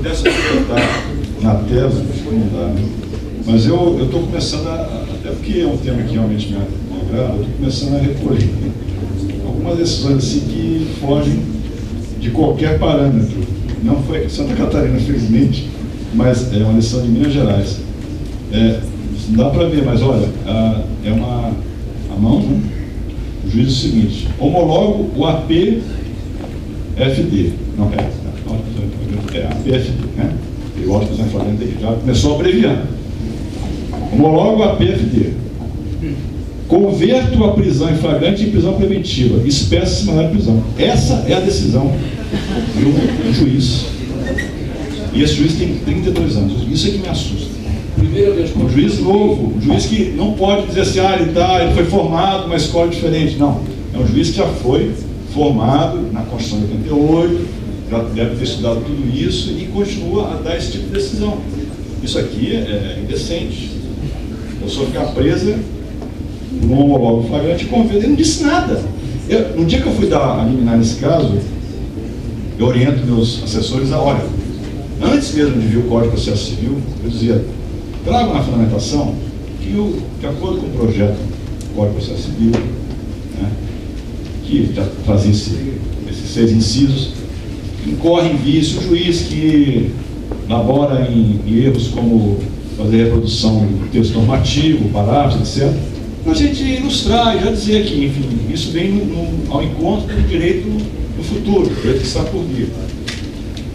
pudesse botar na tela, acho que não dá, né? Mas eu estou começando até porque é um tema que realmente me agrada, eu estou começando a recolher algumas decisões assim que fogem de qualquer parâmetro. Não foi aqui em Santa Catarina, felizmente, mas é uma lição de Minas Gerais. Não dá para ver, mas olha, é a mão, né? O juiz é o seguinte: homologo o APFD, não é APFD, né? Eu acho que você já começou a abreviar. Homologo o APFD. Converto a prisão em flagrante em prisão preventiva. Espécie maior de prisão. Essa é a decisão do juiz. E esse juiz tem 32 anos. Isso é que me assusta. Um juiz novo, um juiz que não pode dizer assim, ele foi formado numa escola diferente. Não. É um juiz que já foi formado na Constituição de 88, já deve ter estudado tudo isso e continua a dar esse tipo de decisão. Isso aqui é indecente. A pessoa ficar presa no homologo flagrante e convênio. Ele não disse nada. No dia que eu fui a liminar nesse caso, eu oriento meus assessores olha, antes mesmo de vir o Código de Processo Civil, eu dizia, trago na fundamentação que, de acordo com o projeto do Código de Processo Civil, né, que já fazia esses 6 incisos, incorre em vício o juiz que labora em erros como fazer reprodução do texto normativo, parágrafos, etc. A gente ilustrar e já dizer que, enfim, isso vem ao encontro do direito do futuro, do direito que está por vir.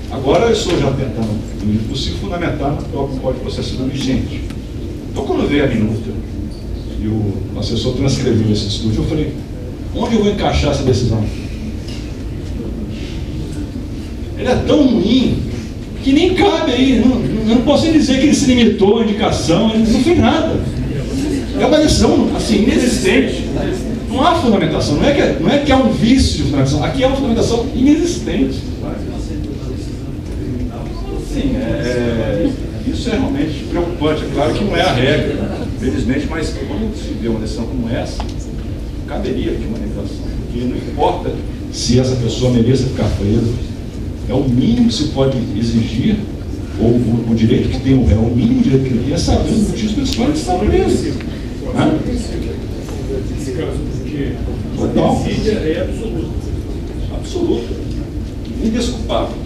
Agora eu estou já tentando, o possível, fundamentar no próprio Código de Processo Civil vigente. Então, quando veio a minuta e o assessor transcreveu esse estudo, eu falei, onde eu vou encaixar essa decisão? Ele é tão ruim que nem cabe aí, não posso nem dizer que ele se limitou à indicação, ele não fez nada. É uma decisão, assim, inexistente. Não há fundamentação, não é que há um vício de fundamentação, aqui é uma fundamentação inexistente. Sim, isso é realmente preocupante. É claro que não é a regra, felizmente, mas quando se vê uma decisão como essa, caberia aqui uma legislação, porque não importa se essa pessoa mereça ficar presa, é o mínimo que se pode exigir, ou o direito que tem o réu, o mínimo direito que ele tem é saber os motivos pelos quais ele está preso. Nesse caso, porque total. A decídia é absoluta. Absoluta. Indesculpável.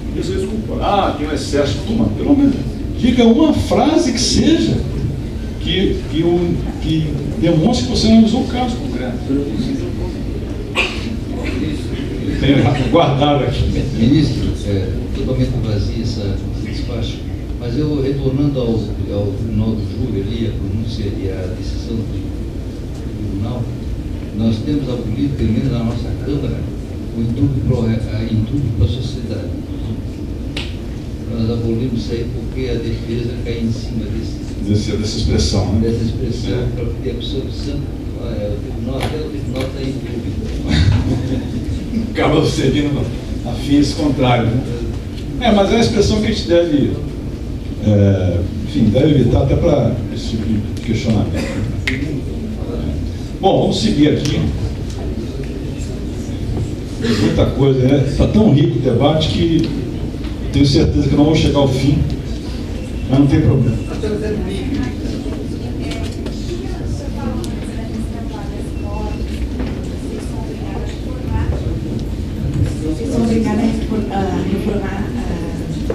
Tem um excesso. Pelo menos diga uma frase que seja que demonstre que você analisou o caso concreto. Tenho guardado aqui. Ministro, totalmente vazio esse despacho, mas eu, retornando ao tribunal do júri ali, a pronúncia e a decisão do tribunal, nós temos abolido, pelo menos na nossa Câmara, o indúbio para a sociedade. Nós abolimos isso aí porque a defesa cai em cima dessa expressão, né? Dessa expressão, para ter absorção. Até o tribunal está em dúvida. Acaba servindo a fins contrários, né? Mas é uma expressão que a gente deve, deve evitar até para esse tipo de questionamento. Bom, vamos seguir aqui. Muita coisa, né? Está tão rico o debate que tenho certeza que não vamos chegar ao fim, mas não tem problema. Vocês são obrigados a reformar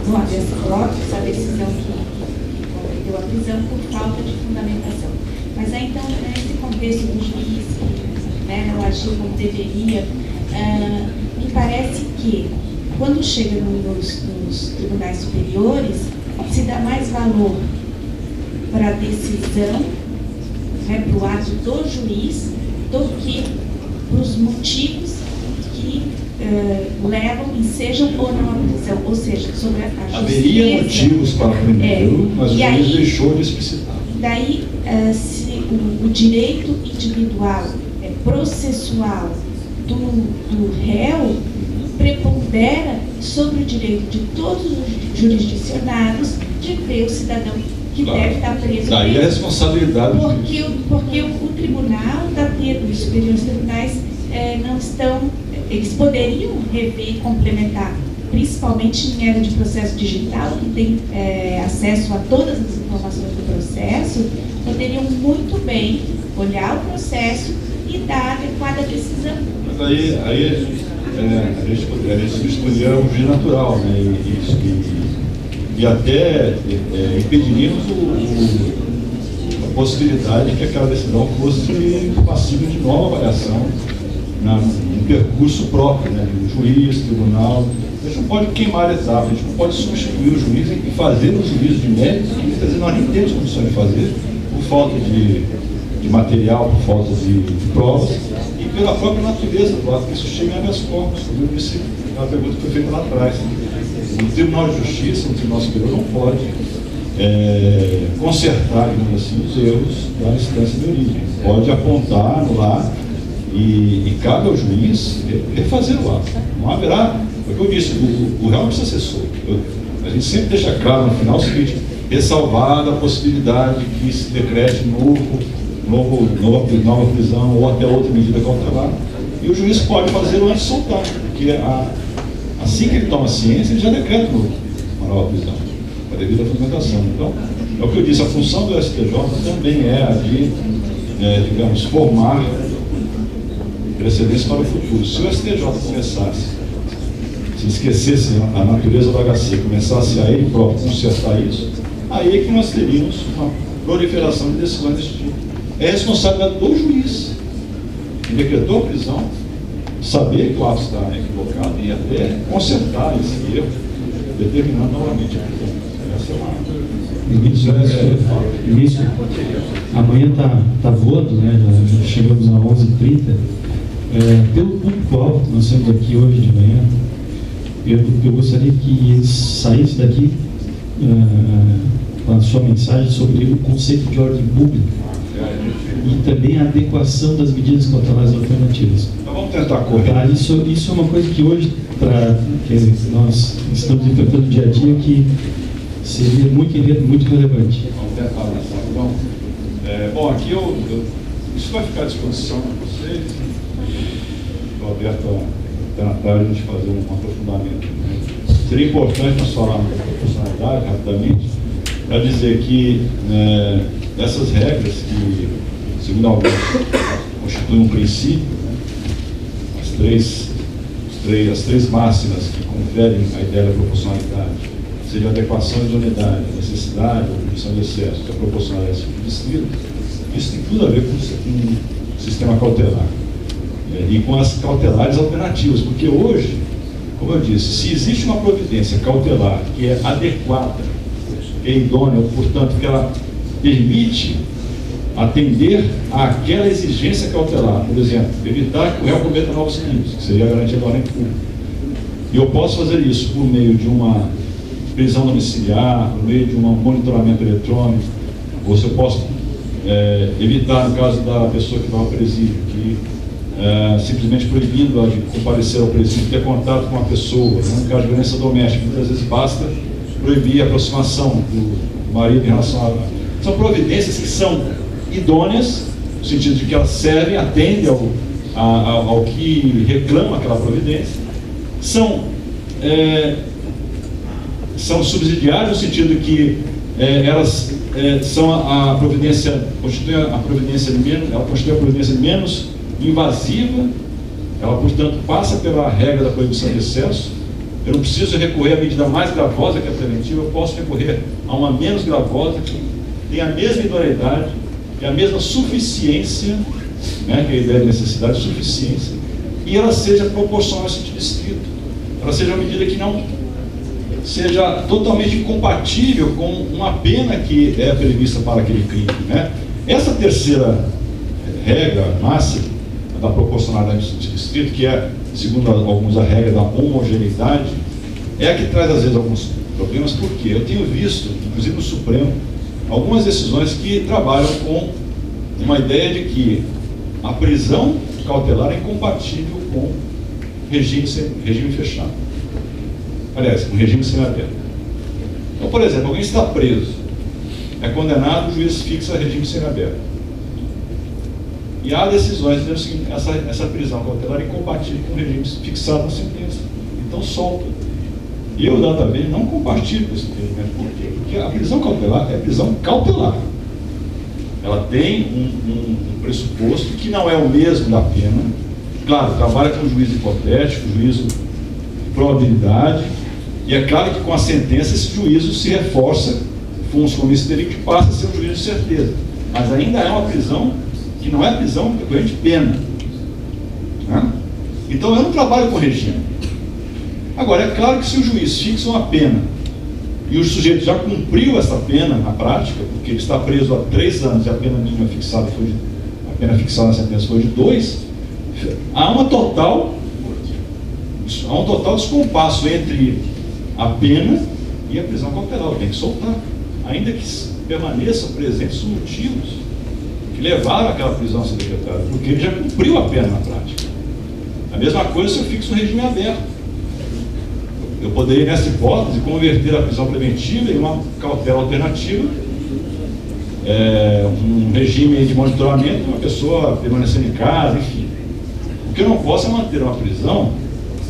no habeas corpus a decisão que deu a prisão por falta de fundamentação. Mas aí, então, nesse contexto do juiz, não agiu como deveria, me parece que, quando chega nos tribunais superiores, se dá mais valor para a decisão, para o ato do juiz, do que para os motivos que levam e sejam ou não a prisão. Ou seja, sobre a justiça. Haveria motivos para primeiro, mas o juiz deixou de explicitar. Daí, se o direito individual, processual do réu, prepondera sobre o direito de todos os jurisdicionados de ver o cidadão que deve estar preso. Daí a responsabilidade. Porque o tribunal está tendo, os tribunais não estão, eles poderiam rever e complementar principalmente em era de processo digital, que tem acesso a todas as informações do processo, poderiam muito bem olhar o processo e dar a adequada decisão. Mas aí a gente substituiria o juiz natural, né? E até impediríamos a possibilidade de que aquela decisão fosse passível de nova avaliação no percurso próprio, né? Do juiz, tribunal. A gente não pode queimar a etapa, a gente não pode substituir o juiz e fazer um juízo de mérito, que muitas vezes nós nem temos condições de fazer, por falta de material, por falta de provas, e pela própria natureza do ato, que isso chega em habeas corpus. Como eu disse, é uma pergunta que foi feita lá atrás. O Tribunal de Justiça, o Tribunal Superior, não pode consertar, digamos assim, os erros da instância de origem. Pode apontar, anular, e cabe ao juiz refazer o ato. Não haverá, é o que eu disse, o réu não precisa ser solto. A gente sempre deixa claro no final o seguinte: ressalvada a possibilidade de que se decrete nova prisão ou até outra medida cautelar, e o juiz pode fazê-lo antes de soltar, porque assim que ele toma ciência, ele já decreta uma nova prisão, com a devida fundamentação. Então, é o que eu disse, a função do STJ também é a de, digamos, formar precedentes para o futuro. Se o STJ começasse, se esquecesse a natureza do HC, começasse a ele próprio consertar isso, aí é que nós teríamos uma proliferação de decisões desse tipo. É responsabilidade do juiz, que decretou a prisão, saber que o ato está equivocado e até consertar esse erro, determinando novamente a prisão. Essa é uma... Ministro, amanhã está voando, né? Já chegamos a 11h30. Pelo público-alvo que nós temos aqui hoje de manhã, eu gostaria que eles saíssem daqui com a sua mensagem sobre o conceito de ordem pública e também a adequação das medidas cautelares alternativas. Então vamos tentar correr. Isso é uma coisa que hoje, que nós estamos enfrentando no dia a dia, que seria muito relevante. Vamos tentar avançar. Então, bom, aqui isso vai ficar à disposição de vocês. Estou aberto até na tarde a gente fazer um aprofundamento. Seria importante nós falarmos da proporcionalidade rapidamente, para dizer que essas regras que, segundo alguns, constituem um princípio, né, as três máximas que conferem a ideia da proporcionalidade, seria a adequação e idoneidade, a necessidade, a omissão de excesso, a proporcionalidade distrito, isso tem tudo a ver com o sistema cautelar. E com as cautelares alternativas, porque hoje, como eu disse, se existe uma providência cautelar que é adequada, que é idônea, portanto, que ela permite atender àquela exigência cautelar, por exemplo, evitar que o réu cometa novos crimes, que seria a garantia da ordem pública. E eu posso fazer isso por meio de uma prisão domiciliar, por meio de um monitoramento eletrônico, ou se eu posso evitar, no caso da pessoa que vai ao presídio, que simplesmente proibindo-a de comparecer ao presídio, ter contato com a pessoa, né? No caso de violência doméstica, muitas vezes basta proibir a aproximação do marido em relação a... São providências que são idôneas, no sentido de que elas servem, atendem ao que reclama aquela providência, são subsidiárias, no sentido que elas são a providência, constituem a providência menos invasiva, ela, portanto, passa pela regra da proibição de excesso. Eu não preciso recorrer à medida mais gravosa, que é a preventiva, eu posso recorrer a uma menos gravosa, que tem a mesma idoneidade e a mesma suficiência, né, que é a ideia de necessidade, suficiência, e ela seja proporcional ao sentido estrito. Ela seja uma medida que não seja totalmente incompatível com uma pena que é prevista para aquele crime, né? Essa terceira regra máxima da proporcionalidade no sentido estrito, que é, segundo alguns, a regra da homogeneidade, é a que traz às vezes alguns problemas, porque eu tenho visto, inclusive no Supremo, algumas decisões que trabalham com uma ideia de que a prisão cautelar é incompatível com regime fechado. Aliás, com regime semiaberto. Então, por exemplo, alguém está preso, é condenado, o juiz fixa regime semiaberto. E há decisões dizendo o seguinte: essa prisão cautelar é incompatível com o regime fixado na sentença. Então solta. E eu, da vez, não compartilho com esse entendimento. Por quê? Porque a prisão cautelar é prisão cautelar. Ela tem um pressuposto que não é o mesmo da pena. Claro, trabalha com juízo hipotético, juízo de probabilidade, e é claro que com a sentença esse juízo se reforça, funciona como esse delito, passa a ser um juízo de certeza. Mas ainda é uma prisão que não é prisão decorrente de pena. Né? Então eu não trabalho com regime. Agora, é claro que se o juiz fixa uma pena e o sujeito já cumpriu essa pena na prática, porque ele está preso há 3 anos e a pena mínima fixada a pena fixada na sentença foi de 2, há um total descompasso entre a pena e a prisão cautelar. Tem que soltar, ainda que permaneçam presentes os motivos que levaram aquela prisão a ser decretada, porque ele já cumpriu a pena na prática. A mesma coisa se eu fixo um regime aberto. Eu poderia, nessa hipótese, converter a prisão preventiva em uma cautela alternativa, um regime de monitoramento, uma pessoa permanecendo em casa, enfim. O que eu não posso é manter uma prisão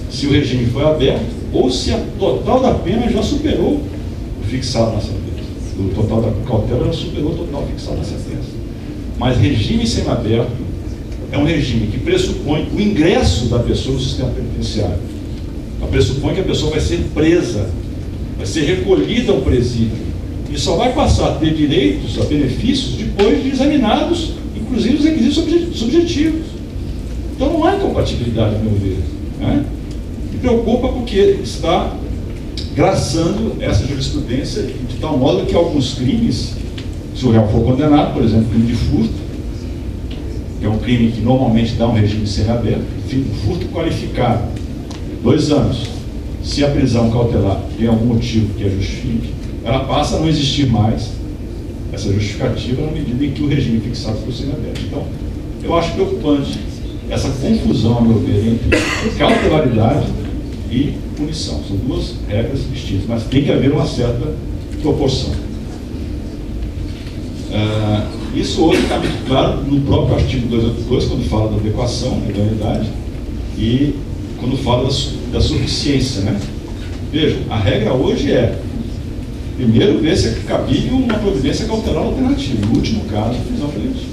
se o regime foi aberto ou se a total da pena já superou o fixado na sentença. O total da cautela já superou o total fixado na sentença. Mas regime semiaberto é um regime que pressupõe o ingresso da pessoa no sistema penitenciário. Pressupõe que a pessoa vai ser presa, vai ser recolhida ao presídio e só vai passar a ter direitos, a benefícios, depois de examinados, inclusive os requisitos subjetivos. Então não há incompatibilidade, a meu ver. Né? Me preocupa porque está graçando essa jurisprudência de tal modo que alguns crimes, se o réu for condenado, por exemplo, crime de furto, que é um crime que normalmente dá um regime semiaberto, furto qualificado, 2 anos, se a prisão cautelar tem algum motivo que a justifique, ela passa a não existir mais essa justificativa na medida em que o regime fixado for semiaberto. Então, eu acho preocupante essa confusão, a meu ver, entre cautelaridade e punição. São 2 regras distintas, mas tem que haver uma certa proporção. Isso hoje está muito claro no próprio artigo 282, quando fala da adequação, da idoneidade, e quando fala da suficiência, né? Vejam, a regra hoje é, primeiro, ver se é cabível uma providência cautelar alternativa. No último caso, prisão preventiva.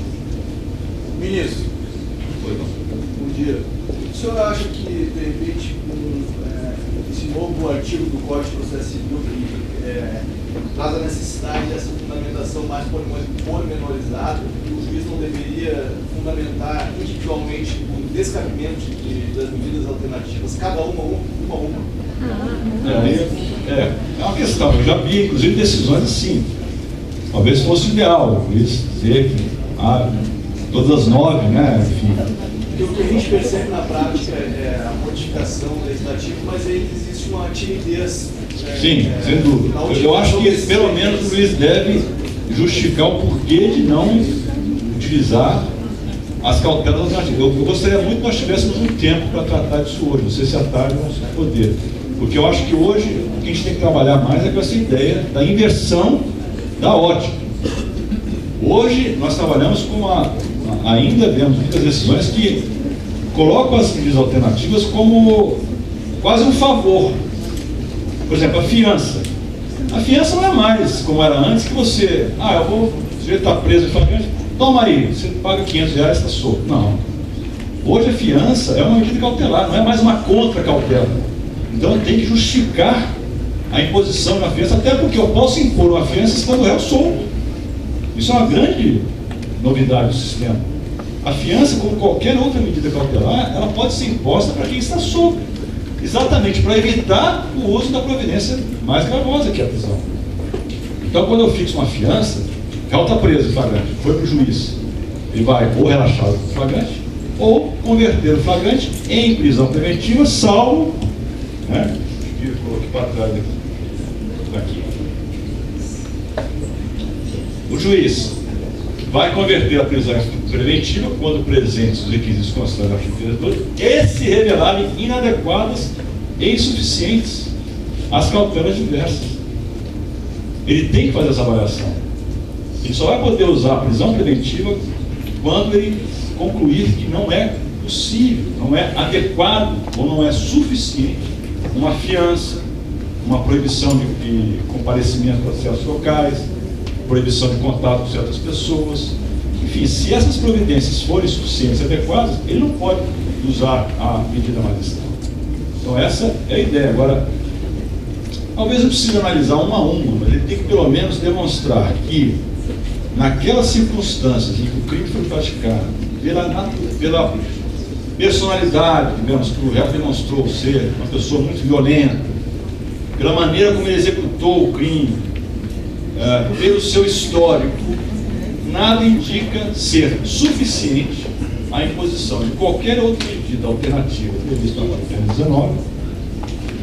Ministro, bom dia. O senhor acha que, de repente, esse novo artigo do Código de Processo Civil que traz a necessidade dessa fundamentação mais pormenorizada, que o juiz não deveria fundamentar individualmente o descabimento das medidas alternativas, cada uma? É uma questão. Eu já vi, inclusive, decisões assim. Talvez fosse ideal, por isso dizer que todas as 9, né? Enfim. Porque o que a gente percebe na prática é a modificação legislativa, mas aí existe uma timidez. Sim, sem dúvida. Eu acho que, pelo menos, o juiz deve justificar o porquê de não utilizar as cautelas alternativas. Eu gostaria muito que nós tivéssemos um tempo para tratar disso hoje. Não sei se à tarde vamos poder. Porque eu acho que hoje o que a gente tem que trabalhar mais é com essa ideia da inversão da ótica. Hoje nós trabalhamos com ainda vemos muitas decisões que colocam as medidas alternativas como quase um favor. Por exemplo, a fiança. A fiança não é mais como era antes, que você, o sujeito está preso em flagrante, toma aí, você paga R$500, está solto. Não. Hoje a fiança é uma medida cautelar, não é mais uma contra-cautela. Então tem que justificar a imposição da fiança, até porque eu posso impor uma fiança estando o réu solto. Isso é uma grande novidade do sistema. A fiança, como qualquer outra medida cautelar, ela pode ser imposta para quem está solto, exatamente para evitar o uso da providência mais gravosa, que é a prisão. Então, quando eu fixo uma fiança, o réu está preso em flagrante, foi para o juiz, ele vai ou relaxar o flagrante, ou converter o flagrante em prisão preventiva, salvo, né? Eu coloquei para trás daqui. O juiz vai converter a prisão preventiva quando presentes os requisitos constantes do artigo 32 e se revelarem inadequadas e insuficientes as cautelas diversas. Ele tem que fazer essa avaliação. Ele só vai poder usar a prisão preventiva quando ele concluir que não é possível, não é adequado ou não é suficiente uma fiança, uma proibição de comparecimento a processos locais, proibição de contato com certas pessoas. Enfim, se essas providências forem suficientes e adequadas, ele não pode usar a medida magistral. Então essa é a ideia. Agora, talvez não precise analisar uma a uma, mas ele tem que pelo menos demonstrar que naquelas circunstâncias em que o crime foi praticado, pela personalidade, digamos, que o réu demonstrou ser uma pessoa muito violenta, pela maneira como ele executou o crime, pelo seu histórico, nada indica ser suficiente a imposição de qualquer outra medida alternativa prevista na matéria 19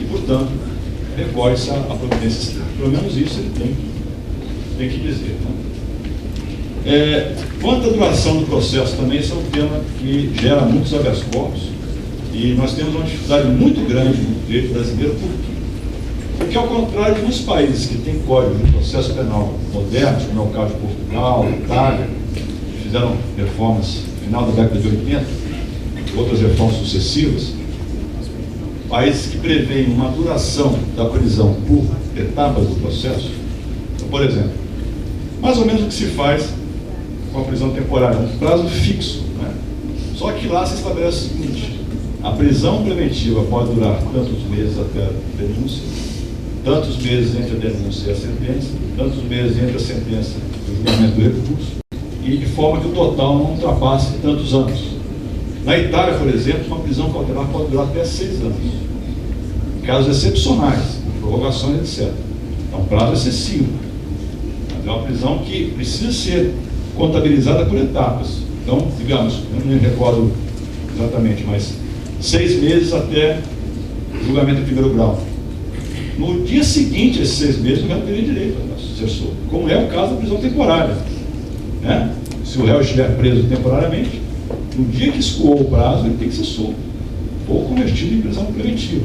e, portanto, recorre-se à providência extrema. Pelo menos isso ele tem que dizer. Né? Quanto à duração do processo também, esse é um tema que gera muitos habeas corpus e nós temos uma dificuldade muito grande no direito brasileiro. Por quê? Porque, ao contrário de muitos países que têm código de processo penal modernos, como é o caso de Portugal, Itália, que fizeram reformas no final da década de 80, outras reformas sucessivas, países que prevêem uma duração da prisão por etapas do processo. Então, por exemplo, mais ou menos o que se faz com a prisão temporária, um prazo fixo, né? Só que lá se estabelece o seguinte: a prisão preventiva pode durar tantos meses até a denúncia, tantos meses entre a denúncia e a sentença, tantos meses entre a sentença e o julgamento do recurso, e de forma que o total não ultrapasse tantos anos. Na Itália, por exemplo, uma prisão cautelar pode durar até 6 anos. Em casos excepcionais, prorrogações, etc. É um prazo excessivo. Mas é uma prisão que precisa ser contabilizada por etapas. Então, digamos, eu não me recordo exatamente, mas 6 meses até o julgamento em primeiro grau. No dia seguinte a esses 6 meses, o réu teria direito a ser solto, como é o caso da prisão temporária. Né? Se o réu estiver preso temporariamente, no dia que escoou o prazo, ele tem que ser solto ou convertido em prisão preventiva.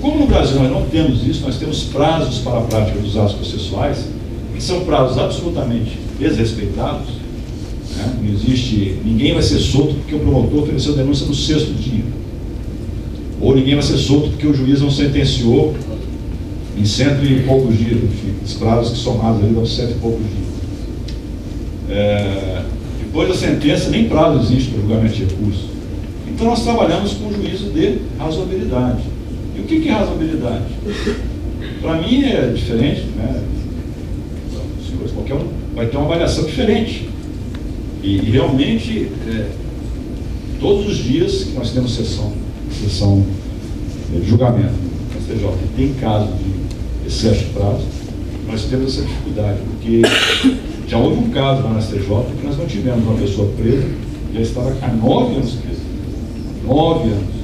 Como no Brasil nós não temos isso, nós temos prazos para a prática dos atos processuais, que são prazos absolutamente desrespeitados. Né? Não existe, ninguém vai ser solto porque o promotor ofereceu denúncia no 6º dia. Ou ninguém vai ser solto porque o juiz não sentenciou em 100 e poucos dias, enfim, os prazos que somados ali dão 100 e poucos dias. Depois da sentença, nem prazo existe para julgamento de recurso. Então nós trabalhamos com o juízo de razoabilidade. E o que é razoabilidade? Para mim é diferente, né? Qualquer um vai ter uma avaliação diferente. E realmente, todos os dias que nós temos sessão de julgamento no STJ, e tem caso de excesso de prazo, nós temos essa dificuldade, porque já houve um caso lá na STJ que nós não tivemos uma pessoa presa, já estava há 9 anos presa. 9 anos.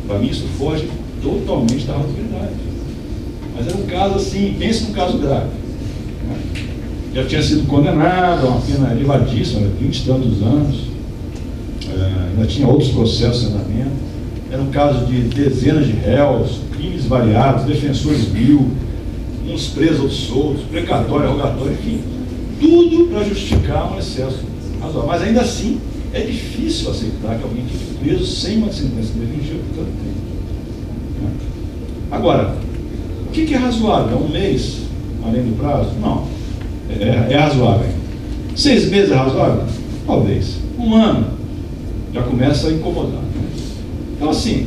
Para mim isso foge totalmente da razoabilidade. Mas era um caso assim, pense num caso grave. Né? Já tinha sido condenado a uma pena elevadíssima, 20 e tantos anos, ainda tinha outros processos em andamento. Era um caso de dezenas de réus, crimes variados, defensores 1000, uns presos, outros soltos, precatório, rogatório, enfim, tudo para justificar um excesso razoável. Mas ainda assim, é difícil aceitar que alguém fique preso sem uma sentença definitiva por tanto tempo. Agora, o que é razoável? É um mês, além do prazo? Não. É razoável. 6 meses é razoável? Talvez. 1 ano já começa a incomodar. Então, assim,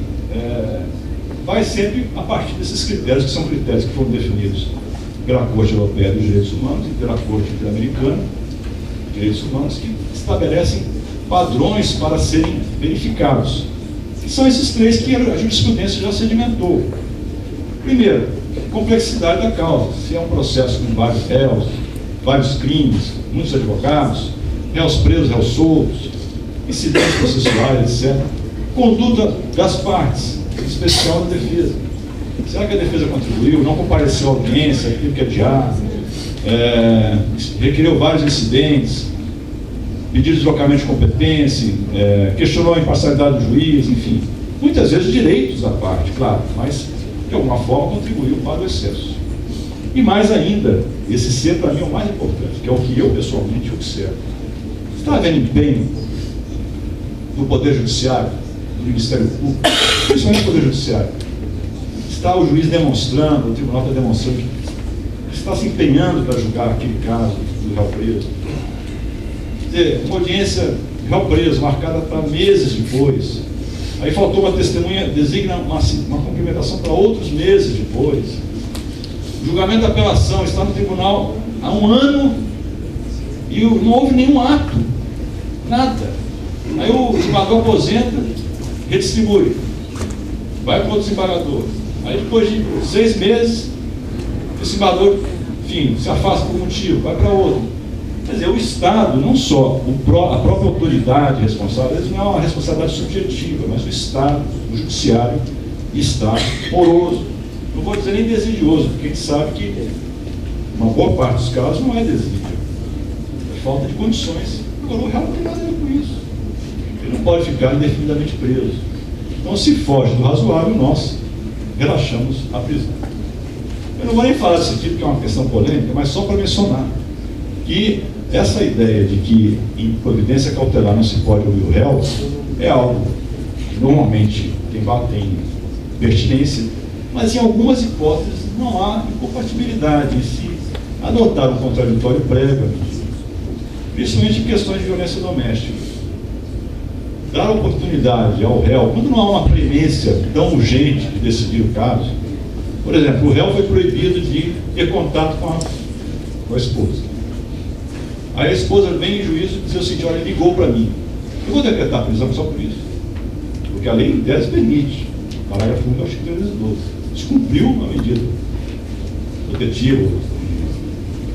vai sempre a partir desses critérios, que são critérios que foram definidos pela Corte Europeia dos Direitos Humanos e pela Corte Interamericana de Direitos Humanos, que estabelecem padrões para serem verificados. E são esses 3 que a jurisprudência já sedimentou. Primeiro, complexidade da causa. Se é um processo com vários réus, vários crimes, muitos advogados, réus presos, réus soltos, incidentes processuais, etc. Conduta das partes, em especial da defesa. Será que a defesa contribuiu? Não compareceu à audiência, teve que adiar, requereu vários incidentes, pediu deslocamento de competência, questionou a imparcialidade do juiz, enfim. Muitas vezes direitos da parte, claro, mas de alguma forma contribuiu para o excesso. E mais ainda, esse ser para mim é o mais importante, que é o que eu pessoalmente observo. Está havendo empenho no Poder Judiciário, no Ministério Público, principalmente no Poder Judiciário, está o juiz demonstrando, o tribunal está demonstrando que está se empenhando para julgar aquele caso do réu preso. Quer dizer, uma audiência de réu preso marcada para meses depois. Aí faltou uma testemunha, designa uma cumprimentação para outros meses depois. O julgamento da apelação está no tribunal há 1 ano e não houve nenhum ato, nada. Aí o desembargador aposenta, redistribui, vai para outro desembargador. Aí depois de 6 meses, o desembargador, enfim, se afasta por motivo, vai para outro. Quer dizer, o Estado, não só a própria autoridade responsável, isso não é uma responsabilidade subjetiva, mas o Estado, o judiciário, está moroso. Não vou dizer nem desidioso, porque a gente sabe que uma boa parte dos casos não é desídio. É falta de condições. Agora, o réu não tem nada a ver com isso. Ele não pode ficar indefinidamente preso. Então, se foge do razoável, nós relaxamos a prisão. Eu não vou nem falar desse tipo, que é uma questão polêmica, mas só para mencionar que essa ideia de que em providência cautelar não se pode ouvir o réu é algo que normalmente tem pertinência, mas em algumas hipóteses não há incompatibilidade em se adotar um contraditório prévio, principalmente em questões de violência doméstica. Dar oportunidade ao réu, quando não há uma premência tão urgente de decidir o caso. Por exemplo, o réu foi proibido de ter contato com a esposa. Aí a esposa vem em juízo e diz o seguinte: olha, ele ligou para mim. Eu vou decretar a prisão só por isso. Porque a lei em tese permite. Parágrafo 1 do artigo 312. Descumpriu a medida protetiva,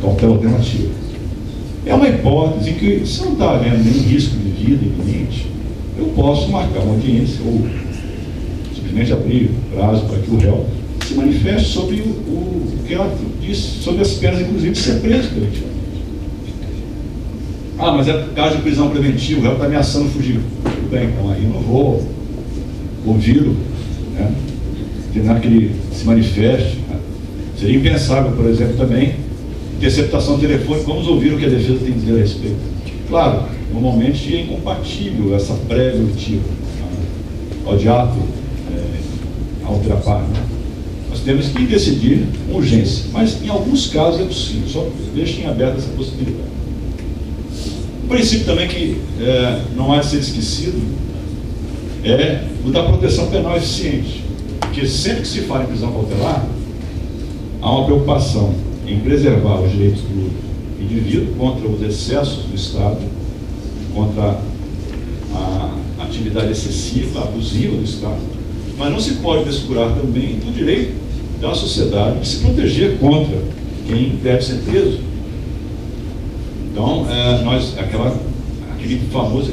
cautela alternativa. É uma hipótese em que, se não está havendo nenhum risco de vida iminente, eu posso marcar uma audiência ou simplesmente abrir prazo para que o réu se manifeste sobre o que ela diz, sobre as penas, inclusive, de ser preso preventivamente. Ah, mas é caso de prisão preventiva, o réu está ameaçando fugir. Tudo bem, então aí eu não vou ouvi-lo, né? Terminar que ele se manifeste. Né? Seria impensável, por exemplo, também, interceptação telefônica. Vamos ouvir o que a defesa tem a dizer a respeito. Claro, normalmente é incompatível essa pré-auditiva, ao de ato alterar, né? Nós temos que decidir com urgência, mas em alguns casos é possível, só deixem aberta essa possibilidade. O princípio também que não há de ser esquecido é o da proteção penal eficiente, porque sempre que se fala em prisão cautelar, há uma preocupação em preservar os direitos do indivíduo contra os excessos do Estado, contra a atividade excessiva, abusiva do Estado, mas não se pode descurar também do direito da sociedade de se proteger contra quem deve ser preso. Então, aquele famoso,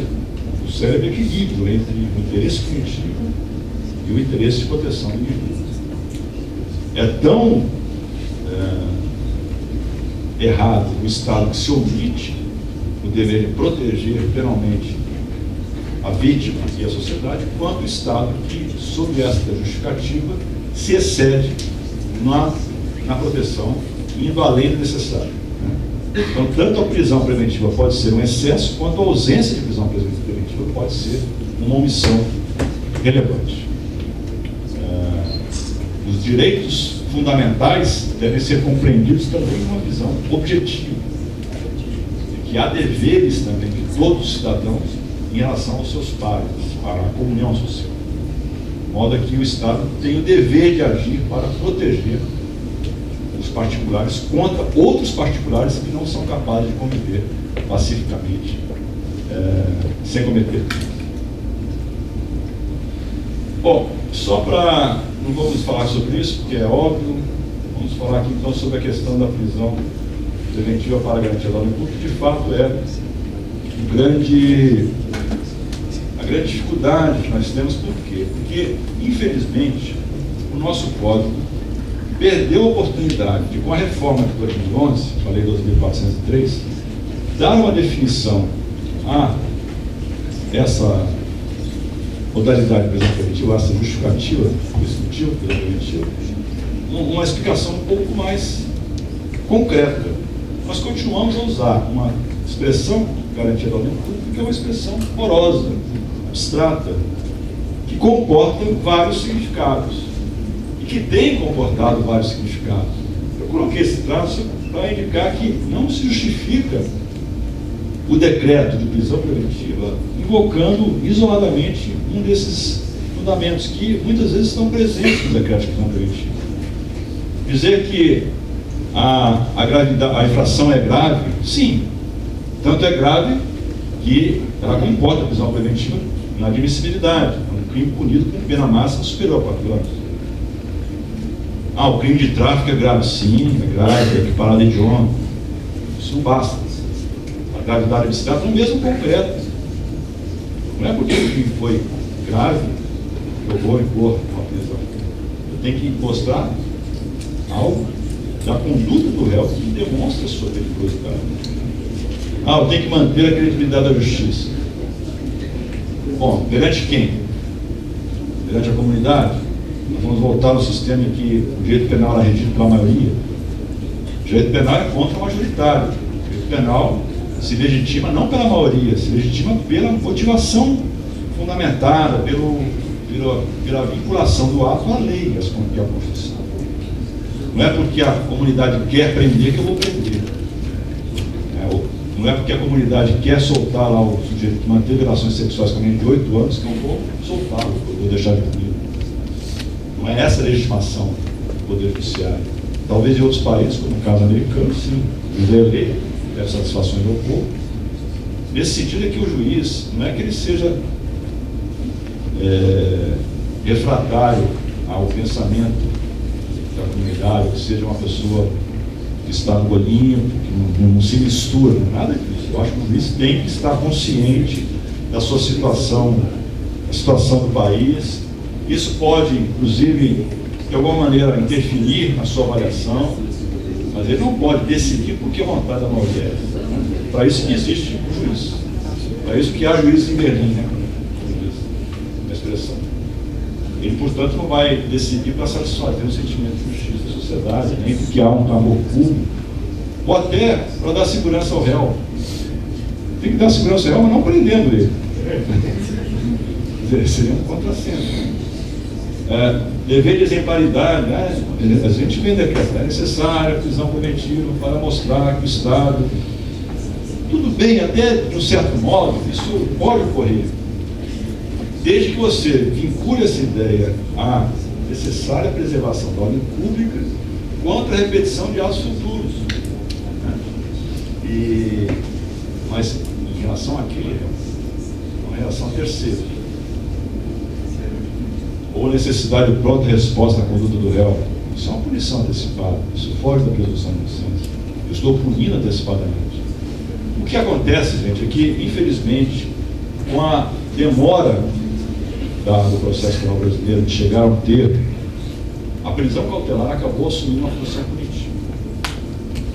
o cérebro equilíbrio entre o interesse punitivo e o interesse de proteção do indivíduo. É tão errado o Estado que se omite o dever de proteger penalmente a vítima e a sociedade, quanto o Estado que, sob esta justificativa, se excede na proteção, indo além do necessário. Então, tanto a prisão preventiva pode ser um excesso, quanto a ausência de prisão preventiva pode ser uma omissão relevante. Os direitos fundamentais devem ser compreendidos também numa visão objetiva, de que há deveres também de todos os cidadãos em relação aos seus pares, para a comunhão social. De modo que o Estado tem o dever de agir para proteger os particulares contra outros particulares que não são capazes de conviver pacificamente, sem cometer crime. Bom, só para... não vamos falar sobre isso, porque é óbvio. Vamos falar aqui então sobre a questão da prisão preventiva para garantia da ordem pública, que de fato é a grande dificuldade que nós temos. Por quê? Porque, infelizmente, o nosso Código perdeu a oportunidade de, com a reforma de 2011, a Lei 12.403, dar uma definição a essa modalidade de prisão preventiva, essa justificativa, prescritiva, prisão preventiva, uma explicação um pouco mais concreta. Nós continuamos a usar uma expressão, garantia da ordem pública, que é uma expressão porosa, abstrata, que comporta vários significados, e que tem comportado vários significados. Eu coloquei esse traço para indicar que não se justifica o decreto de prisão preventiva invocando isoladamente um desses fundamentos que muitas vezes estão presentes no decreto de prisão preventiva. Dizer que a infração é grave, sim, tanto é grave que ela comporta a prisão preventiva na admissibilidade, é um crime punido com pena máxima superior a 4 anos. O crime de tráfico é grave, sim, é grave, é equiparado a hediondo. Isso não basta. A gravidade abstrata é o mesmo concreto. Não é porque o crime foi grave que eu vou impor uma prisão. Eu tenho que mostrar algo da conduta do réu que demonstra a sua periculosidade. Eu tenho que manter a credibilidade da justiça. Bom, perante quem? Perante a comunidade? Nós vamos voltar ao sistema em que o direito penal era regido pela maioria. O direito penal é contra o majoritário. O direito penal se legitima não pela maioria, se legitima pela motivação fundamentada, pela vinculação do ato à lei, e à Constituição. Não é porque a comunidade quer prender que eu vou prender. Não é porque a comunidade quer soltar lá o sujeito que manteve relações sexuais com alguém de 8 anos que eu vou soltá-lo, que eu vou deixar de punir. Não é essa a legitimação do Poder Judiciário. Talvez em outros países, como no caso americano, sim, o juiz é eleito, deve satisfações ao povo. Nesse sentido é que o juiz, não é que ele seja refratário ao pensamento da comunidade, que seja uma pessoa que está no bolinho, que não se mistura, nada disso. Eu acho que o juiz tem que estar consciente da sua situação, da situação do país. Isso pode, inclusive, de alguma maneira, interferir na sua avaliação, mas ele não pode decidir porque a vontade da maioria é. Para isso que existe o juiz. Para isso que há juízes em Berlim, né? A expressão. Ele, portanto, não vai decidir para satisfazer o sentimento de justiça da sociedade, nem porque há um clamor público, ou até para dar segurança ao réu. Tem que dar segurança ao réu, mas não prendendo ele. Seria um contrassenso. Dever de exemplaridade, né? A gente vê decreto, é necessária a prisão preventiva para mostrar que o Estado, tudo bem, até de um certo modo, isso pode ocorrer, desde que você vincule essa ideia à necessária preservação da ordem pública contra a repetição de atos futuros. Mas em relação àquele, uma relação terceira, ou necessidade de pronta resposta à conduta do réu, isso é uma punição antecipada, isso foge da presunção de inocência. Eu estou punindo antecipadamente. O que acontece, gente, é que, infelizmente, com a demora do processo penal brasileiro de chegar a um termo, a prisão cautelar acabou assumindo uma função punitiva.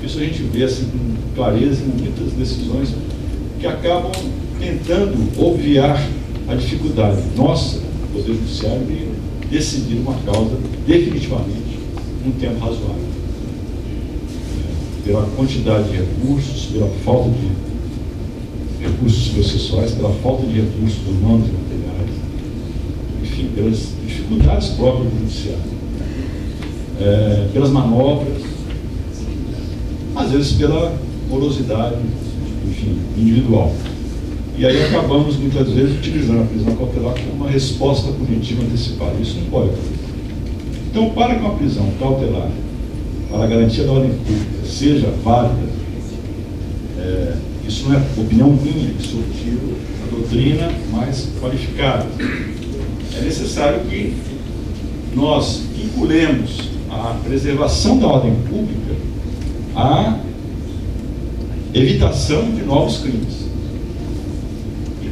Isso a gente vê assim, com clareza em muitas decisões que acabam tentando obviar a dificuldade nossa, do Poder Judiciário, de decidir uma causa definitivamente num tempo razoável. Pela quantidade de recursos, pela falta de recursos processuais, pela falta de recursos humanos e materiais, enfim, pelas dificuldades próprias do Judiciário, pelas manobras, às vezes pela morosidade, enfim, individual. E aí acabamos, muitas vezes, utilizando a prisão cautelar como uma resposta punitiva antecipada. Isso não pode acontecer. Então, para que uma prisão cautelar, para a garantia da ordem pública, seja válida, isso não é opinião minha, isso eu tiro a doutrina mais qualificada. É necessário que nós vinculemos a preservação da ordem pública à evitação de novos crimes.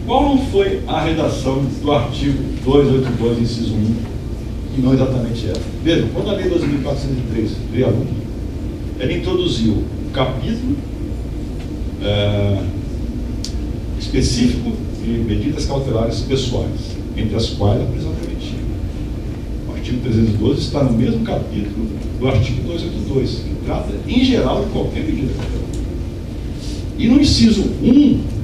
Qual não foi a redação do artigo 282, inciso 1, e não exatamente essa? Vejam, quando a Lei 2.403 veio à luta, ela introduziu um capítulo específico de medidas cautelares pessoais, entre as quais a prisão preventiva. O artigo 312 está no mesmo capítulo do artigo 282, que trata, em geral, de qualquer medida cautelar. E no inciso 1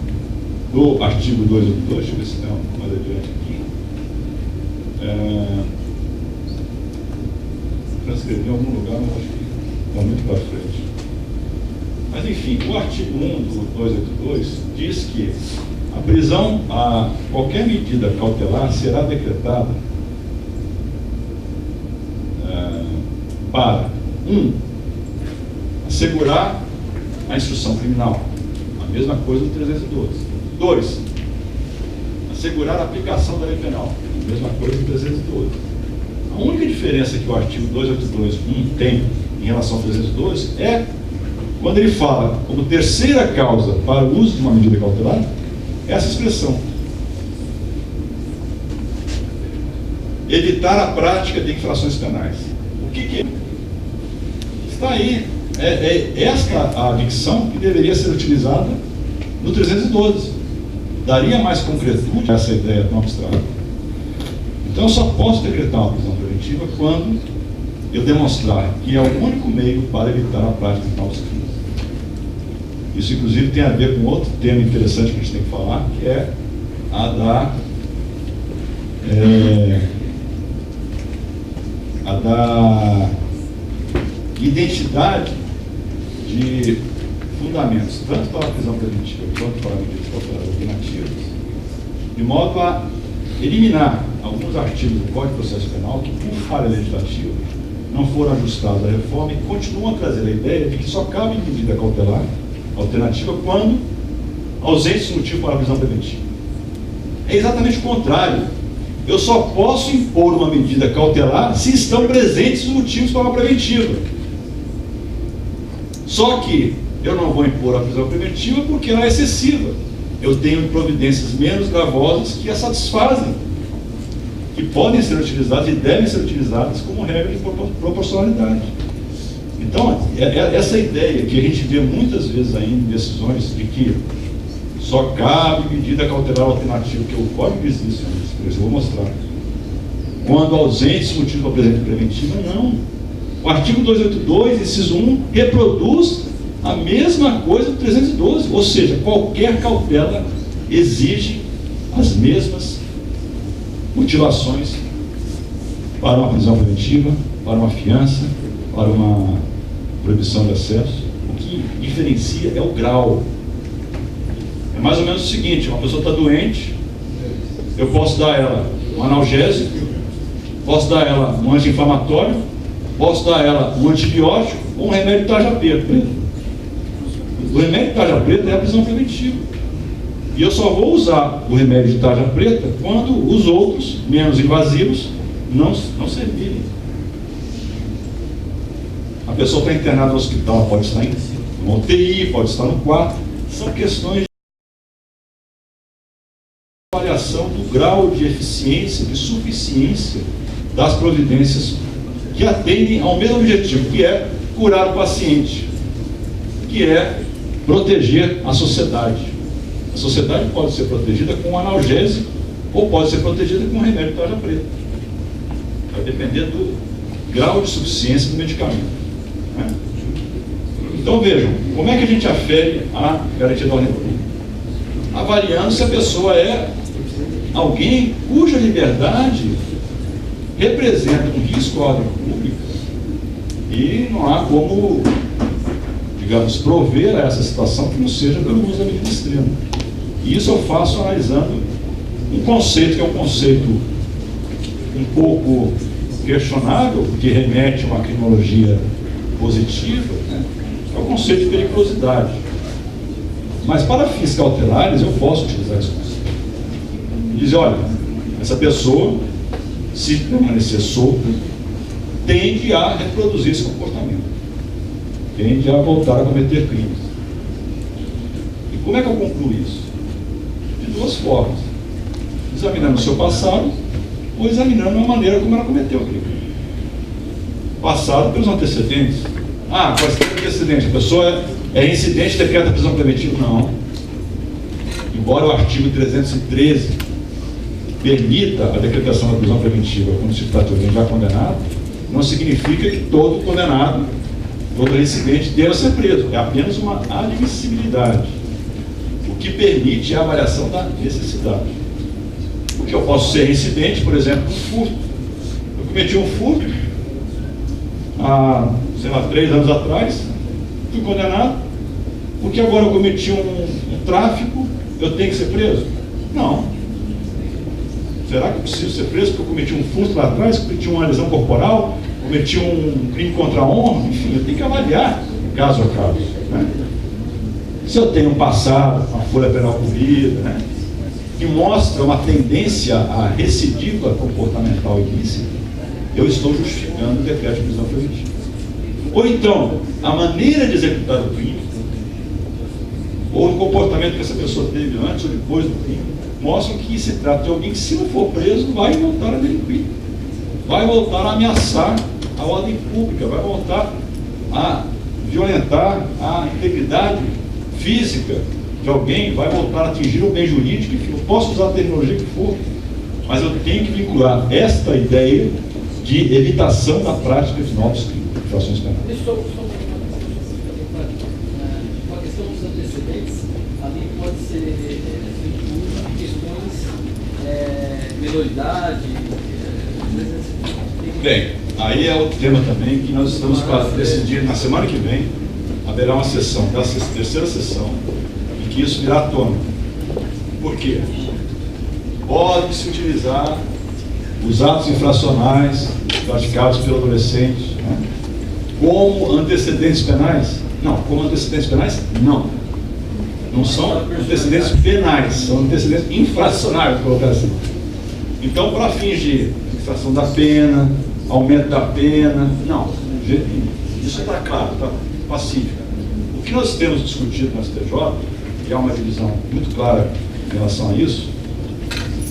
do artigo 282, deixa eu ver se não, mais adiante aqui, transcrevi em algum lugar, mas acho que está muito para frente. Mas, enfim, o artigo 1 do 282 diz que a prisão, qualquer medida cautelar será decretada para 1. Assegurar a instrução criminal, a mesma coisa do 312. 2. Assegurar a aplicação da lei penal, a mesma coisa do 312. A única diferença que o artigo 282.1 tem em relação ao 312 é quando ele fala como terceira causa para o uso de uma medida cautelar, essa expressão: evitar a prática de infrações penais. O que é? Está aí. É esta a dicção que deveria ser utilizada no 312. Daria mais concretude a essa ideia tão abstrata. Então eu só posso decretar uma prisão preventiva quando eu demonstrar que é o único meio para evitar a prática de novos crimes. Isso, inclusive, tem a ver com outro tema interessante que a gente tem que falar, que é a da identidade de fundamentos, tanto para a prisão preventiva quanto para medidas cautelares alternativas, de modo a eliminar alguns artigos do Código de Processo Penal que, por falha legislativa, não foram ajustados à reforma e continuam a trazer a ideia de que só cabe medida cautelar alternativa quando ausente motivo para a prisão preventiva. É exatamente o contrário. Eu só posso impor uma medida cautelar se estão presentes os motivos para uma preventiva. Só que eu não vou impor a prisão preventiva porque ela é excessiva. Eu tenho providências menos gravosas que a satisfazem, que podem ser utilizadas e devem ser utilizadas como regra de proporcionalidade. Então, essa ideia que a gente vê muitas vezes ainda em decisões de que só cabe medida cautelar alternativa, que o Código diz isso, eu vou mostrar. Quando ausentes motivos para presente preventiva, não. O artigo 282, inciso 1, reproduz a mesma coisa do 312, ou seja, qualquer cautela exige as mesmas motivações para uma prisão preventiva, para uma fiança, para uma proibição de acesso. O que diferencia é o grau. É mais ou menos o seguinte: uma pessoa está doente, eu posso dar a ela um analgésico, posso dar a ela um anti-inflamatório, posso dar a ela um antibiótico ou um remédio de tarja preta. O remédio de tarja preta é a prisão preventiva. E eu só vou usar o remédio de tarja preta quando os outros, menos invasivos, não servirem. A pessoa está internada no hospital, pode estar em uma UTI, pode estar no quarto. São questões de avaliação do grau de eficiência, de suficiência das providências que atendem ao mesmo objetivo, que é curar o paciente, que é proteger a sociedade. A sociedade pode ser protegida com um analgésico ou pode ser protegida com um remédio de tarja preta. Vai depender do grau de suficiência do medicamento, né? Então vejam, como é que a gente afere a garantia da ordem pública? Avaliando se a pessoa é alguém cuja liberdade representa um risco à ordem pública e não há como, digamos, prover a essa situação que não seja pelo uso da medida extrema. E isso eu faço analisando um conceito que é um conceito um pouco questionável, porque remete a uma criminologia positiva, né? É o conceito de periculosidade. Mas para fins cautelares eu posso utilizar esse conceito. Dizer, olha, essa pessoa, se permanecer solta, tende a reproduzir esse comportamento, tende a voltar a cometer crimes. E como é que eu concluo isso? De duas formas: examinando o seu passado ou examinando a maneira como ela cometeu o crime. Passado pelos antecedentes. Quais são os antecedentes? A pessoa é incidente e decreta a prisão preventiva? Não. Embora o artigo 313 permita a decretação da prisão preventiva quando se trata de alguém já condenado, não significa que todo condenado, todo reincidente deva ser preso. É apenas uma admissibilidade. O que permite a avaliação da necessidade. Porque eu posso ser reincidente, por exemplo, um furto. Eu cometi um furto, há, sei lá, 3 anos atrás, fui condenado, porque agora eu cometi um tráfico, eu tenho que ser preso? Não. Será que eu preciso ser preso porque eu cometi um furto lá atrás, cometi uma lesão corporal, cometi um crime contra a honra? Enfim, eu tenho que avaliar caso a caso, né? Se eu tenho um passado, uma folha penal cumprida, né, que mostra uma tendência à recidiva comportamental ilícita, eu estou justificando o decreto de prisão preventiva. Ou então, a maneira de executar o crime, ou o comportamento que essa pessoa teve antes ou depois do crime, mostram que se trata de alguém que, se não for preso, vai voltar a delinquir, vai voltar a ameaçar a ordem pública, vai voltar a violentar a integridade física de alguém, vai voltar a atingir o bem jurídico. Enfim, eu posso usar a terminologia que for, mas eu tenho que vincular esta ideia de evitação da prática de novos crimes, infrações penais. Deixa eu só uma questão dos antecedentes, ali pode ser feito de questões minoridade. Bem, aí é outro tema também que nós estamos para decidir. Na semana que vem haverá uma sessão, dessa terceira sessão, em que isso virá à tona. Por quê? Pode-se utilizar os atos infracionais praticados pelo adolescente, né, como antecedentes penais? Não. Como antecedentes penais? Não. Não são antecedentes penais, são antecedentes infracionais, vou colocar assim. Então, para fins de fixação da pena, aumento da pena, não. Isso está claro, está pacífico. O que nós temos discutido no STJ, e há uma divisão muito clara em relação a isso,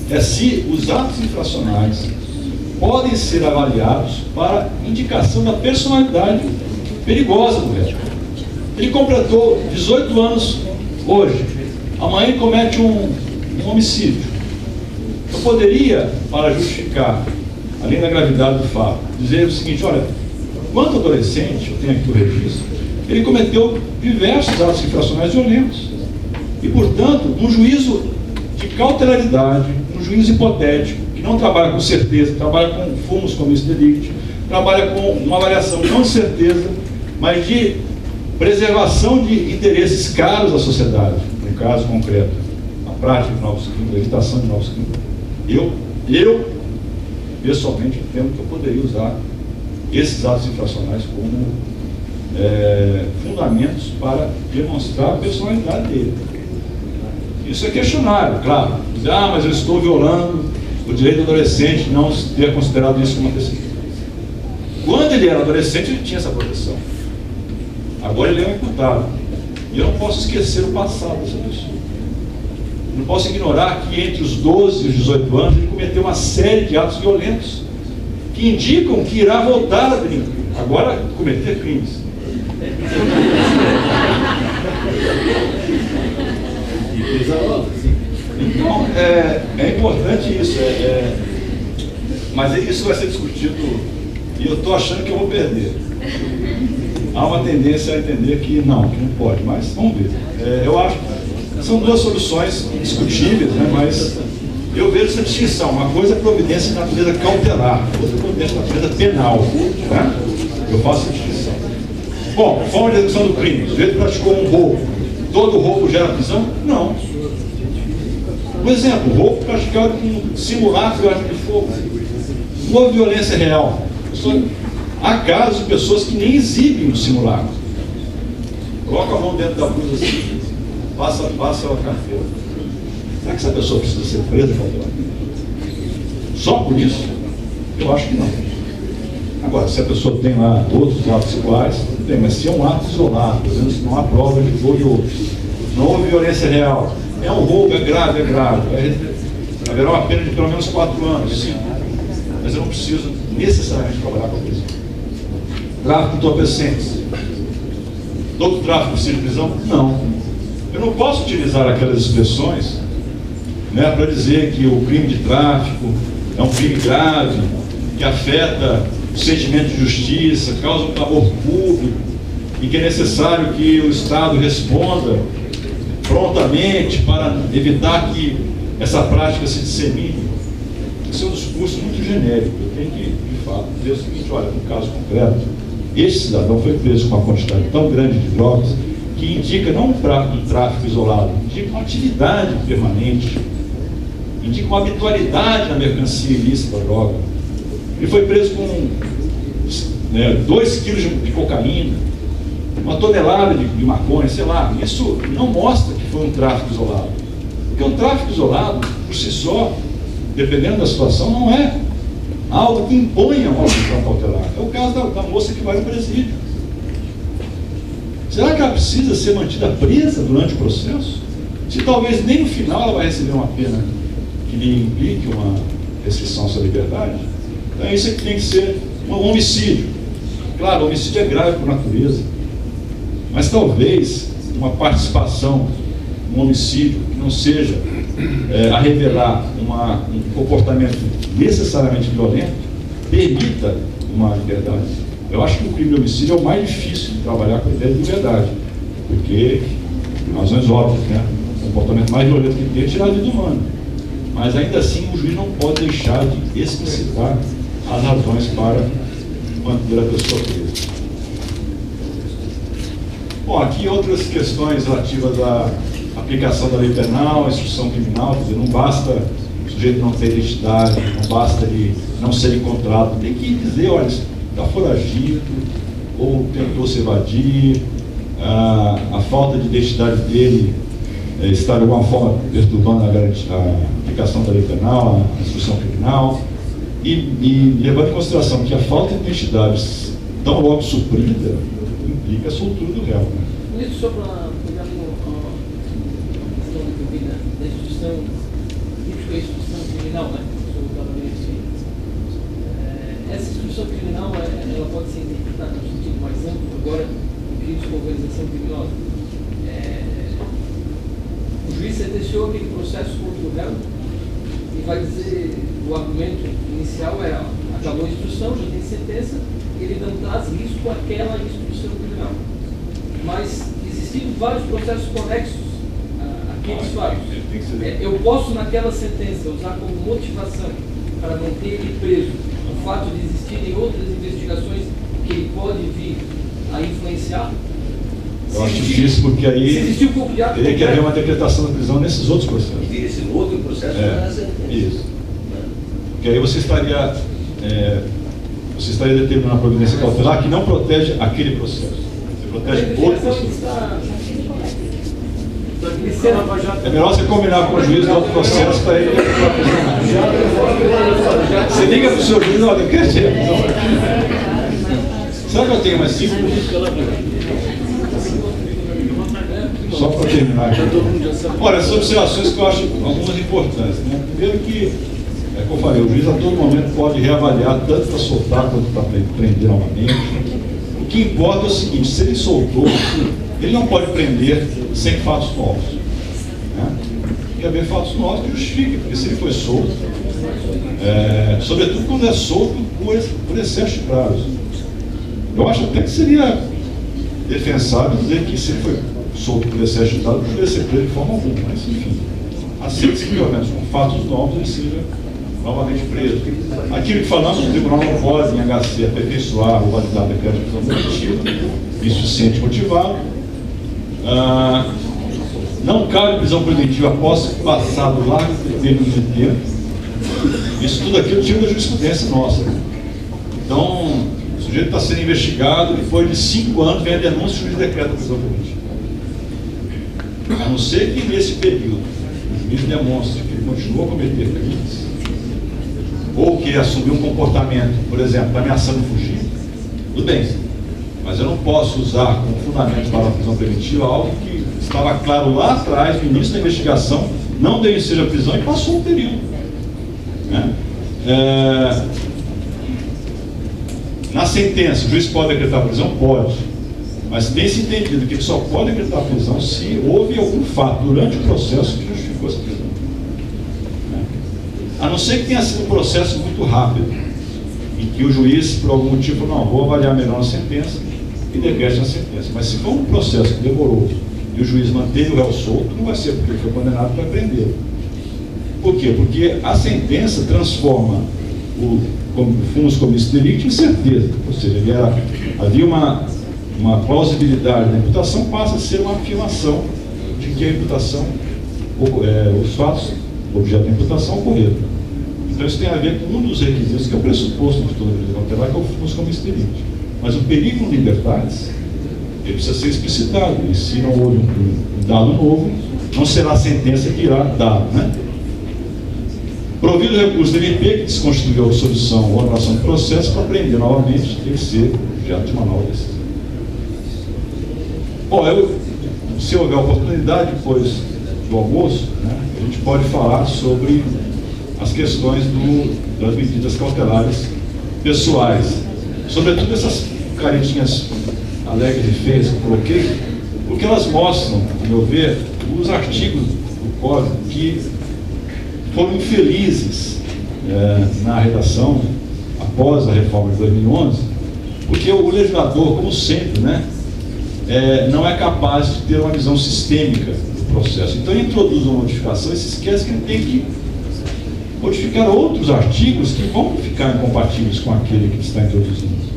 é se os atos infracionais podem ser avaliados para indicação da personalidade perigosa do réu. Ele completou 18 anos hoje, amanhã ele comete um homicídio. Eu poderia, para justificar, além da gravidade do fato, dizer o seguinte: olha, quanto adolescente, eu tenho aqui o registro, ele cometeu diversos atos infracionais violentos. E, portanto, um juízo de cautelaridade, um juízo hipotético, que não trabalha com certeza, trabalha com fumos comis delicti, trabalha com uma avaliação não de certeza, mas de preservação de interesses caros à sociedade, no caso concreto, a prática de novos crimes, a evitação de novos crimes. Eu pessoalmente entendo que eu poderia usar esses atos infracionais como fundamentos para demonstrar a personalidade dele. Isso é questionável, claro. Mas eu estou violando o direito do adolescente não ter considerado isso como antecedente. Quando ele era adolescente, ele tinha essa proteção. Agora ele é um imputado. E eu não posso esquecer o passado dessa pessoa. Eu não posso ignorar que entre os 12 e os 18 anos ele cometeu uma série de atos violentos que indicam que irá voltar a delinquir. Agora, cometer crimes. Então, é importante isso. Mas isso vai ser discutido e eu estou achando que eu vou perder. Há uma tendência a entender que não pode, mas vamos ver. Eu acho que são duas soluções discutíveis, né, mas eu vejo essa distinção. Uma coisa é providência de natureza cautelar, outra é providência de natureza penal. Né? Eu faço essa distinção. Bom, forma de execução do crime. O sujeito praticou um roubo. Todo roubo gera prisão? Não. Por exemplo, roubo praticado com simulacro de arma de fogo. Não houve violência real. Há casos de pessoas que nem exibem o simulacro. Coloca a mão dentro da blusa assim, passa a carteira. Será que essa pessoa precisa ser presa cautelarmente? Só por isso? Eu acho que não. Agora, se a pessoa tem lá outros atos iguais, tudo bem, mas se é um ato isolado, por exemplo, se não há prova de que houve outro, não houve violência real, é um roubo, é grave, haverá uma pena de pelo menos 4 anos, sim. Mas eu não preciso necessariamente trabalhar com a prisão. Tráfico de entorpecentes. Todo tráfico precisa de prisão? Não. Eu não posso utilizar aquelas expressões, né, para dizer que o crime de tráfico é um crime grave, que afeta o sentimento de justiça, causa um clamor público, e que é necessário que o Estado responda prontamente para evitar que essa prática se dissemine. Esse é um discurso muito genérico. Eu tenho que, de fato, dizer o seguinte: olha, no caso concreto, Este cidadão foi preso com uma quantidade tão grande de drogas que indica não um tráfico isolado, indica uma atividade permanente, indica uma habitualidade na mercancia ilícita da droga. Ele foi preso com 2 quilos de cocaína, 1 tonelada de maconha, sei lá. Isso não mostra que foi um tráfico isolado. Porque o tráfico isolado, por si só, dependendo da situação, não é algo que imponha uma prisão cautelar. É o caso da moça que vai no presídio. Será que ela precisa ser mantida presa durante o processo? Se talvez nem no final ela vai receber uma pena que lhe implique uma restrição à sua liberdade? Então isso aqui tem que ser um homicídio. Claro, o homicídio é grave por natureza, mas talvez uma participação num homicídio que não seja a revelar um comportamento necessariamente violento permita uma liberdade. Eu acho que o crime de homicídio é o mais difícil de trabalhar com a ideia de liberdade, porque, por razões óbvias, né? O comportamento mais violento que tem é tirar a vida humana. Mas ainda assim o juiz não pode deixar de explicitar as razões para manter a pessoa presa. Bom, aqui outras questões relativas à aplicação da lei penal, à instrução criminal. Quer dizer, não basta o sujeito não ter identidade, não basta ele não ser encontrado, tem que dizer, olha, está foragido, ou tentou se evadir, a falta de identidade dele está de alguma forma perturbando a aplicação da lei penal, a instrução criminal, e levando em consideração que a falta de identidade tão logo suprida implica a soltura do réu. Né? Isso só para pegar a questão que eu vi, né? Da instituição, típica instituição criminal, né? Essa instituição criminal ela pode ser interpretada no sentido mais amplo, agora, em crimes com organização criminosa. O juiz sentenciou aquele processo contra o réu e vai dizer, o argumento inicial é: acabou a instrução, já tem sentença, ele não traz risco àquela instituição criminal. Mas, existindo vários processos conexos àqueles fatos, eu posso, naquela sentença, usar como motivação para manter ele preso o fato de existirem outras investigações que ele pode vir a influenciar? Eu acho difícil, porque aí teria que haver uma decretação da prisão nesses outros processos. Esse outro processo isso. Porque aí você estaria determinando a providência cautelar que não protege aquele processo. Você protege outro processo. É melhor você combinar com o juiz do outro processo para ele decretar a prisão. Você liga para o seu juiz, olha, eu quero ter a prisão. Será que eu tenho mais 5 minutos? Só para terminar aqui. Olha, essas observações que eu acho algumas importantes. Né? Primeiro que, como eu falei, o juiz a todo momento pode reavaliar tanto para soltar quanto para prender novamente. O que importa é o seguinte: se ele soltou, ele não pode prender sem fatos novos. Né? Tem que haver fatos novos que justifiquem, porque se ele foi solto, sobretudo quando é solto por excesso de prazo. Eu acho até que seria defensável dizer que se ele foi solto por excesso de prazo, não deveria ser preso de forma alguma, mas enfim, assim que pelo menos com fatos novos ele seja novamente preso. Aquilo que falamos, o tribunal não pode, em HC, aperfeiçoar ou validar a decreto de prisão preventiva, insuficiente motivado. Não cabe prisão preventiva após passado largo período de tempo. Isso tudo aqui eu tiro da jurisprudência nossa. Então, o sujeito está sendo investigado, depois de 5 anos vem a denúncia e o juiz decreta a prisão preventiva. A não ser que nesse período o juiz demonstre que ele continuou a cometer crimes, ou que assumiu um comportamento, por exemplo, ameaçando fugir, tudo bem. Mas eu não posso usar como fundamento para a prisão preventiva algo que estava claro lá atrás, no início da investigação, não deu ensejo à prisão e passou um período. Né? Na sentença, o juiz pode decretar a prisão? Pode. Mas tem-se entendido que ele só pode decretar a prisão se houve algum fato durante o processo que justificou essa prisão. Né? A não ser que tenha sido um processo muito rápido, em que o juiz, por algum motivo, não, vou avaliar melhor a sentença e decrete a sentença. Mas se for um processo que demorou e o juiz manteve o réu solto, não vai ser porque ele foi condenado para prender. Por quê? Porque a sentença transforma o fumus commissis delicti incerteza, ou seja, havia uma plausibilidade da imputação, passa a ser uma afirmação de que a imputação, os fatos objeto da imputação ocorreram. Então isso tem a ver com um dos requisitos, que é o pressuposto de toda medida cautelar, que é o fumus commissis delicti. Mas o periculum libertatis, ele precisa ser explicitado, e se não houve um dado novo, não será a sentença que irá dar, né? Provido o recurso do MP, que desconstituiu a absolvição ou anulação do processo, para prender novamente, tem que ser objeto de uma nova decisão. Bom, se houver oportunidade, depois do almoço, né, a gente pode falar sobre as questões das medidas cautelares pessoais. Sobretudo essas caretinhas alegres e feias que eu coloquei, porque elas mostram, a meu ver, os artigos do Código que foram infelizes na redação após a reforma de 2011, porque o legislador, como sempre, né, não é capaz de ter uma visão sistêmica do processo. Então ele introduz uma modificação e se esquece que ele tem que modificar outros artigos que vão ficar incompatíveis com aquele que está introduzindo.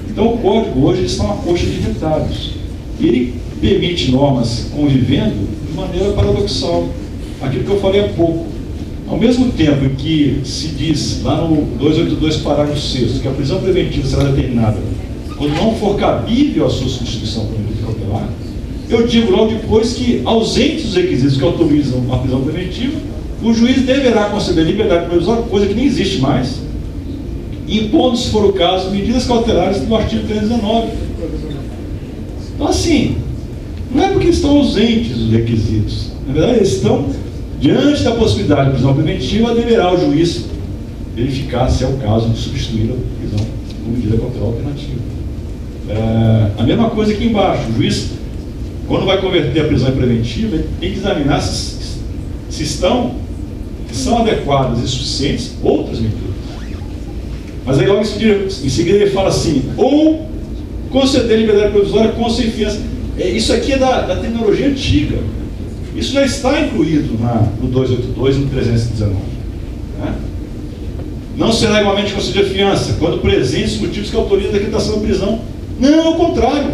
Então o Código hoje está uma coxa de retalhos. Ele permite normas convivendo de maneira paradoxal. Aquilo que eu falei há pouco. Ao mesmo tempo em que se diz lá no 282, parágrafo 6º, que a prisão preventiva será determinada quando não for cabível a sua substituição por medida cautelar, eu digo logo depois que, ausentes os requisitos que autorizam a prisão preventiva, o juiz deverá conceder liberdade provisória, coisa que nem existe mais, impondo, se for o caso, medidas cautelares do artigo 319. Então, assim, não é porque estão ausentes os requisitos. Na verdade, eles estão diante da possibilidade de prisão preventiva, deverá o juiz verificar se é o caso de substituir a prisão com medida cautelar alternativa. A mesma coisa aqui embaixo. O juiz, quando vai converter a prisão em preventiva, ele tem que examinar se são adequadas e suficientes outras medidas. Mas aí logo em seguida ele fala assim, ou conceder liberdade provisória com sem fiança. Isso aqui é da terminologia antiga. Isso já está incluído no 282 e no 319. Né? Não será igualmente concedida fiança quando presentes motivos que autorizam a decretação da prisão. Não, ao contrário.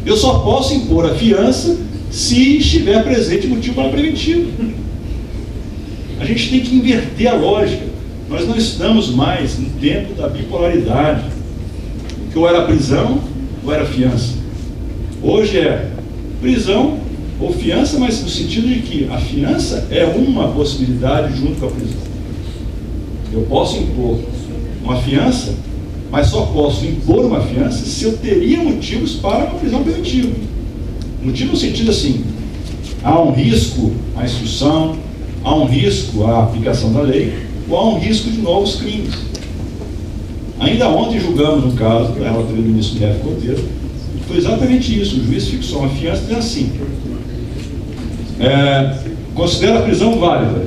Eu só posso impor a fiança se estiver presente motivo para preventivo. A gente tem que inverter a lógica. Nós não estamos mais no tempo da bipolaridade, que ou era prisão ou era fiança. Hoje é prisão ou fiança, mas no sentido de que a fiança é uma possibilidade junto com a prisão. Eu posso impor uma fiança, mas só posso impor uma fiança se eu teria motivos para uma prisão preventiva. Motivo no sentido assim, há um risco à instrução, há um risco à aplicação da lei, ou há um risco de novos crimes. Ainda ontem julgamos um caso da relatoria do ministro Neves Cordeiro, foi exatamente isso. O juiz fixou uma fiança dizendo assim, considera a prisão válida,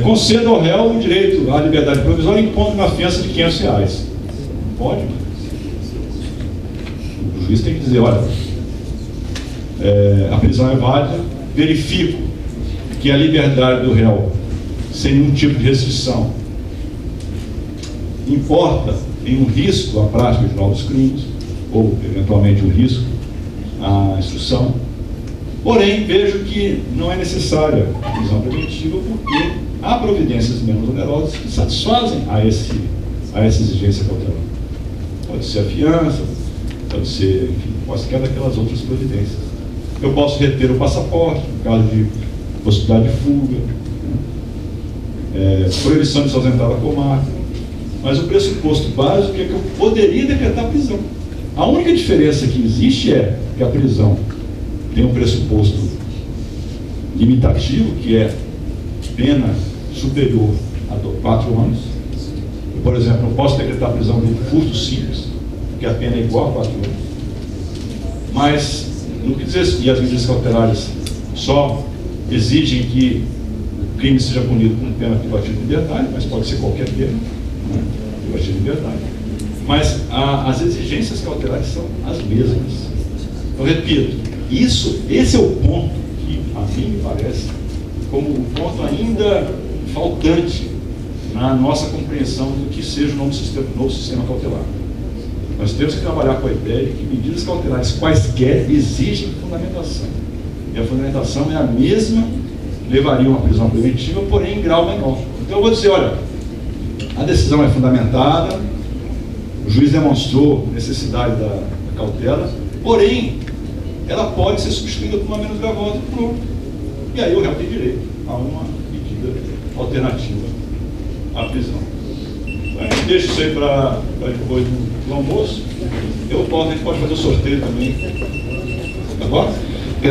conceda ao réu o direito à liberdade provisória impondo uma fiança de R$500. Não pode. O juiz tem que dizer, olha, a prisão é válida, verifico que a liberdade do réu, sem nenhum tipo de restrição, importa em um risco à prática de novos crimes, ou eventualmente um risco à instrução. Porém, vejo que não é necessária a prisão preventiva porque há providências menos onerosas que satisfazem a essa exigência cautelar. Pode ser a fiança, pode ser, enfim, quaisquer daquelas outras providências. Eu posso reter o passaporte, no caso de possibilidade de fuga, proibição de se ausentar da comarca, mas o pressuposto básico é que eu poderia decretar a prisão. A única diferença que existe é que a prisão tem um pressuposto limitativo, que é pena superior a 4 anos. Eu, por exemplo, não posso decretar a prisão de furto simples, porque a pena é igual a 4 anos. Mas, no que diz, e as medidas cautelares só exigem que o crime seja punido com pena privativa de liberdade, mas pode ser qualquer pena, né, privativa de liberdade. Mas as exigências cautelares são as mesmas. Eu repito, esse é o ponto que, a mim me parece, como um ponto ainda faltante na nossa compreensão do que seja o novo sistema cautelar. Nós temos que trabalhar com a ideia de que medidas cautelares quaisquer exigem fundamentação. E a fundamentação é a mesma, levaria a uma prisão preventiva, porém em grau menor. Então eu vou dizer, olha, a decisão é fundamentada, o juiz demonstrou necessidade da cautela, porém, ela pode ser substituída por uma menos gravosa, pronto. E aí o réu tem direito a uma medida alternativa à prisão. Então, deixa isso aí para depois do almoço. A gente pode fazer o sorteio também. Agora?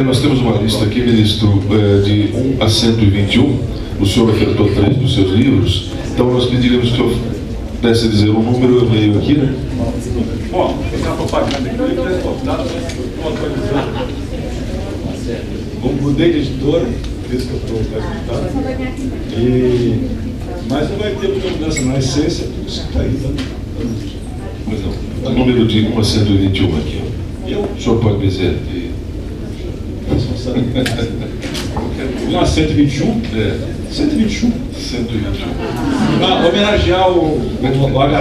Nós temos uma lista aqui, ministro, de 1 a 121. O senhor ofertou 3 dos seus livros. Então nós pediríamos que o senhor pudesse dizer o número, eu leio aqui, né? Bom, tem uma propaganda aqui, eu estou exportado, né? Estou atualizando. Mudei de editora, por isso que eu estou exportado. Mas não vai ter muita mudança na essência, tudo isso que está aí. Pois não. O número de 1 a 121 aqui. O senhor pode dizer que... 1 a 121? É. 121. 121. Para homenagear o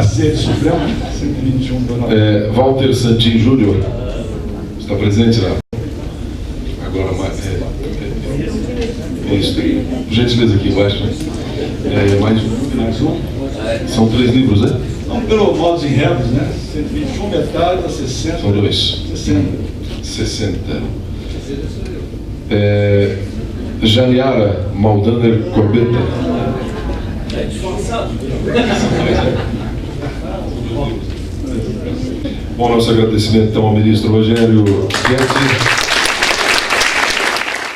HC de Supremo, 121 do Walter Santin Júnior está presente lá. Agora, isso. Gentileza aqui embaixo. Mais um. São 3 livros, né? Não, pelo modos e réus, né? 121 metade a 60. São 2. 60. Janiara Maldaner Corbetta. Bom, nosso agradecimento então ao ministro Rogério Guedes.